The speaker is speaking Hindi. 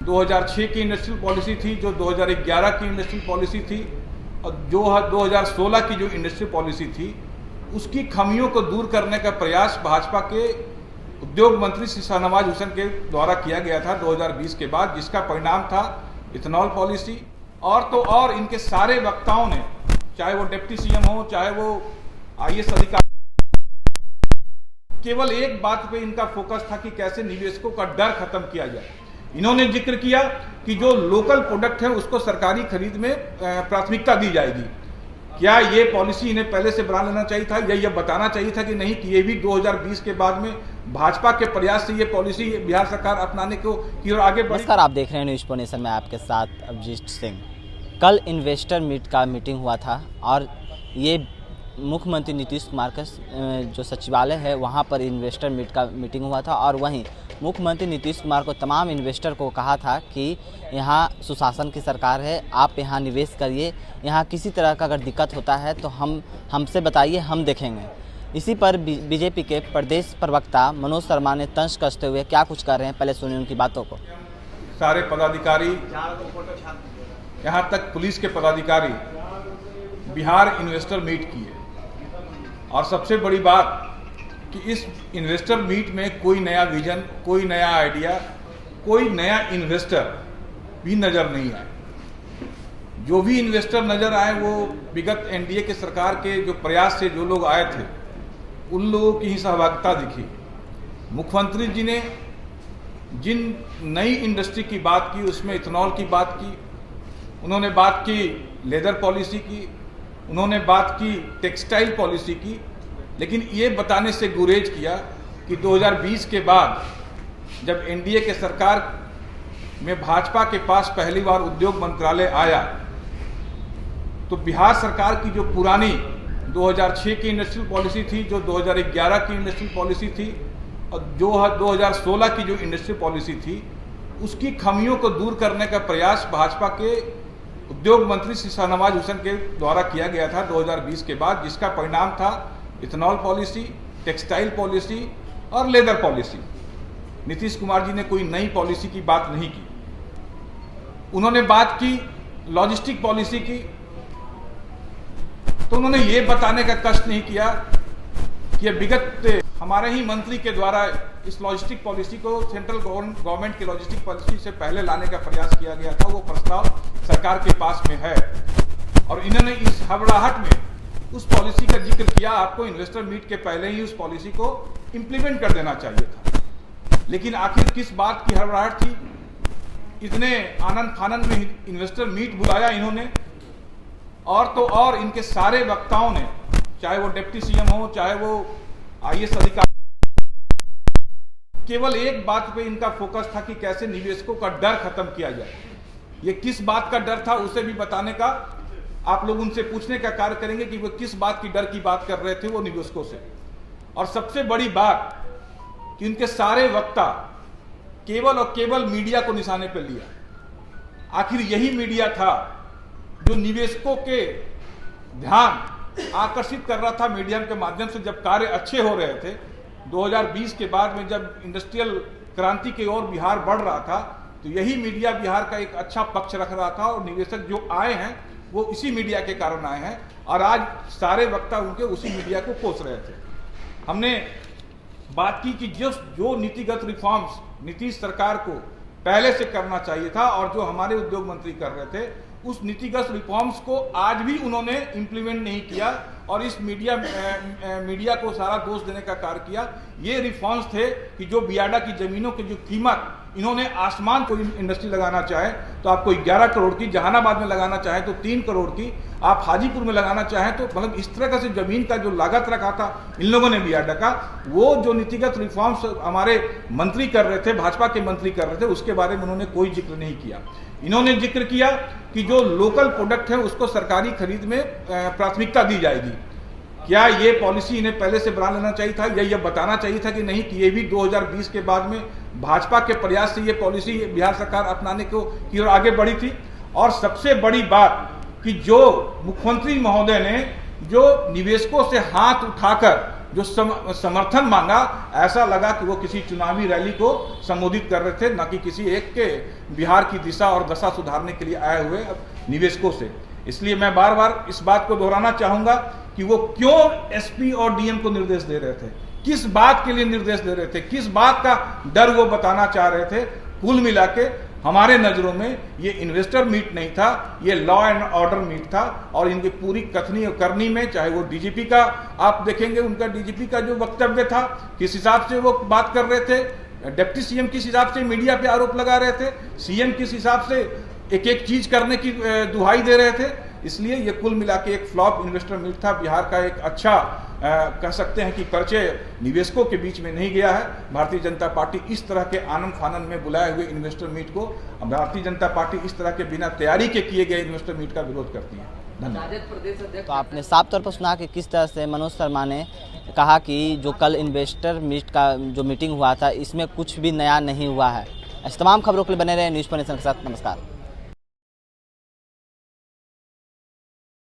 2006 की इंडस्ट्रियल पॉलिसी थी, जो 2011 की इंडस्ट्रियल पॉलिसी थी और जो 2016 की जो इंडस्ट्रियल पॉलिसी थी, उसकी खामियों को दूर करने का प्रयास भाजपा के उद्योग मंत्री श्री शाहनवाज हुसैन के द्वारा किया गया था 2020 के बाद, जिसका परिणाम था इथेनॉल पॉलिसी। और तो और इनके सारे वक्ताओं ने, चाहे वो डिप्टी सीएम हो, चाहे वो आईएएस अधिकारी, केवल एक बात पे इनका फोकस था कि कैसे निवेशकों का डर खत्म किया जाए। इन्होंने जिक्र किया कि जो लोकल प्रोडक्ट है उसको सरकारी खरीद में प्राथमिकता दी जाएगी। क्या ये पॉलिसी इन्हें पहले से बना लेना चाहिए था, या ये बताना चाहिए था कि नहीं, कि ये भी 2020 के बाद में भाजपा के प्रयास से ये पॉलिसी बिहार सरकार अपनाने को की ओर आगे बढ़ी। नमस्कार, आप देख रहे हैं न्यूज़ पोनेशन में आपके साथ अभिजीत सिंह। कल इन्वेस्टर मीट का मीटिंग हुआ था और ये मुख्यमंत्री नीतीश कुमार का जो सचिवालय है वहाँ पर इन्वेस्टर मीट का मीटिंग हुआ था और वहीं मुख्यमंत्री नीतीश कुमार को तमाम इन्वेस्टर को कहा था कि यहाँ सुशासन की सरकार है, आप यहाँ निवेश करिए, यहाँ किसी तरह का अगर दिक्कत होता है तो हमसे बताइए, हम देखेंगे। इसी पर बीजेपी के प्रदेश प्रवक्ता मनोज शर्मा ने तंज कसते हुए क्या कुछ कर रहे हैं, पहले सुनिए उनकी बातों को। सारे पदाधिकारी, यहाँ तक पुलिस के पदाधिकारी बिहार इन्वेस्टर मीट किए और सबसे बड़ी बात कि इस इन्वेस्टर मीट में कोई नया विजन, कोई नया आइडिया, कोई नया इन्वेस्टर भी नज़र नहीं आए। जो भी इन्वेस्टर नज़र आए वो विगत एनडीए के सरकार के जो प्रयास से जो लोग आए थे उन लोगों की ही सहभागिता दिखी। मुख्यमंत्री जी ने जिन नई इंडस्ट्री की बात की उसमें इथेनॉल की बात की, उन्होंने बात की लेदर पॉलिसी की, उन्होंने बात की टेक्सटाइल पॉलिसी की, लेकिन ये बताने से गुरेज किया कि 2020 के बाद जब एनडीए के सरकार में भाजपा के पास पहली बार उद्योग मंत्रालय आया तो बिहार सरकार की जो पुरानी 2006 की इंडस्ट्रियल पॉलिसी थी, जो 2011 की इंडस्ट्रियल पॉलिसी थी और जो 2016 की जो इंडस्ट्रियल पॉलिसी थी, उसकी खामियों को दूर करने का प्रयास भाजपा के उद्योग मंत्री श्री शाहनवाज हुसैन के द्वारा किया गया था 2020 के बाद, जिसका परिणाम था इथेनॉल पॉलिसी, टेक्सटाइल पॉलिसी और लेदर पॉलिसी। नीतीश कुमार जी ने कोई नई पॉलिसी की बात नहीं की। उन्होंने बात की लॉजिस्टिक पॉलिसी की, तो उन्होंने ये बताने का कष्ट नहीं किया कि विगत हमारे ही मंत्री के द्वारा इस लॉजिस्टिक पॉलिसी को सेंट्रल गवर्नमेंट की लॉजिस्टिक पॉलिसी से पहले लाने का प्रयास किया गया था। वो प्रस्ताव सरकार के पास में है और इन्होंने इस हबड़ाहट में उस पॉलिसी का जिक्र किया। आपको इन्वेस्टर मीट के पहले ही उस पॉलिसी को इंप्लीमेंट कर देना चाहिए था, लेकिन आखिर किस बात की हड़बड़ाहट थी? इतने आनंद फानंद में इन्वेस्टर मीट बुलाया इन्होंने, और तो और इनके सारे वक्ताओं ने, चाहे वो डिप्टी सीएम हो, चाहे वो आईएएस अधिकारी, केवल एक बात पे इनका फोकस था कि कैसे निवेशकों का डर खत्म किया जाए। ये किस बात का डर था उसे भी बताने का आप लोग उनसे पूछने का कार्य करेंगे कि वो किस बात की डर की बात कर रहे थे वो निवेशकों से। और सबसे बड़ी बात कि उनके सारे वक्ता केवल और केवल मीडिया को निशाने पर लिया। आखिर यही मीडिया था जो निवेशकों के ध्यान आकर्षित कर रहा था मीडिया के माध्यम से। जब कार्य अच्छे हो रहे थे 2020 के बाद में, जब इंडस्ट्रियल क्रांति की ओर बिहार बढ़ रहा था, तो यही मीडिया बिहार का एक अच्छा पक्ष रख रहा था और निवेशक जो आए हैं वो इसी मीडिया के कारण आए हैं और आज सारे वक्ता उनके उसी मीडिया को कोस रहे थे। हमने बात की कि जो नीतिगत रिफॉर्म्स नीतीश सरकार को पहले से करना चाहिए था और जो हमारे उद्योग मंत्री कर रहे थे, उस नीतिगत रिफॉर्म्स को आज भी उन्होंने इंप्लीमेंट नहीं किया और इस मीडिया को सारा दोष देने का कार्य किया। ये रिफॉर्म्स थे कि जो बियाडा की जमीनों की जो कीमत इन्होंने आसमान को इंडस्ट्री लगाना चाहे तो आपको 11 करोड़ की, जहानाबाद में लगाना चाहे तो 3 करोड़ की, आप हाजीपुर में लगाना चाहें तो मतलब इस तरह का से जमीन का जो लागत रखा था इन लोगों ने बियाडा का, वो जो नीतिगत रिफॉर्म्स हमारे मंत्री कर रहे थे, भाजपा के मंत्री कर रहे थे, उसके बारे में उन्होंने कोई जिक्र नहीं किया। इन्होंने जिक्र किया कि जो लोकल प्रोडक्ट है उसको सरकारी खरीद में प्राथमिकता दी जाएगी। क्या ये पॉलिसी इन्हें पहले से बना लेना चाहिए था, या ये बताना चाहिए था कि नहीं, कि ये भी 2020 के बाद में भाजपा के प्रयास से ये पॉलिसी बिहार सरकार अपनाने को की ओर आगे बढ़ी थी। और सबसे बड़ी बात कि जो मुख्यमंत्री महोदय ने जो निवेशकों से हाथ उठाकर जो समर्थन मांगा, ऐसा लगा कि वो किसी चुनावी रैली को संबोधित कर रहे थे, न कि किसी एक के बिहार की दिशा और दशा सुधारने के लिए आए हुए निवेशकों से। इसलिए मैं बार बार इस बात को दोहराना चाहूंगा कि वो क्यों एसपी और डीएम को निर्देश दे रहे थे, किस बात के लिए निर्देश दे रहे थे, किस बात का डर वो बताना चाह रहे थे। कुल मिला के हमारे नजरों में ये इन्वेस्टर मीट नहीं था, ये लॉ एंड ऑर्डर मीट था। और इनकी पूरी कथनी और करनी में, चाहे वो डीजीपी का आप देखेंगे, उनका डीजीपी का जो वक्तव्य था, किस हिसाब से वो बात कर रहे थे, डिप्टी सीएम किस हिसाब से मीडिया पे आरोप लगा रहे थे, सीएम किस हिसाब से एक एक चीज करने की दुहाई दे रहे थे। इसलिए ये कुल मिला के एक फ्लॉप इन्वेस्टर मीट था। बिहार का एक अच्छा कह सकते हैं कि परिचय निवेशकों के बीच में नहीं गया है। भारतीय जनता पार्टी इस तरह के आनन फानन में बुलाए हुए इन्वेस्टर मीट को, भारतीय जनता पार्टी इस तरह के बिना तैयारी के किए गए इन्वेस्टर मीट का विरोध करती है। धन्यवाद। तो आपने साफ तौर पर सुना कि किस तरह से मनोज शर्मा ने कहा कि जो कल इन्वेस्टर मीट का जो मीटिंग हुआ था, इसमें कुछ भी नया नहीं हुआ है। इस तमाम खबरों के लिए बने रहे न्यूज़ पर नेशन के साथ। नमस्कार।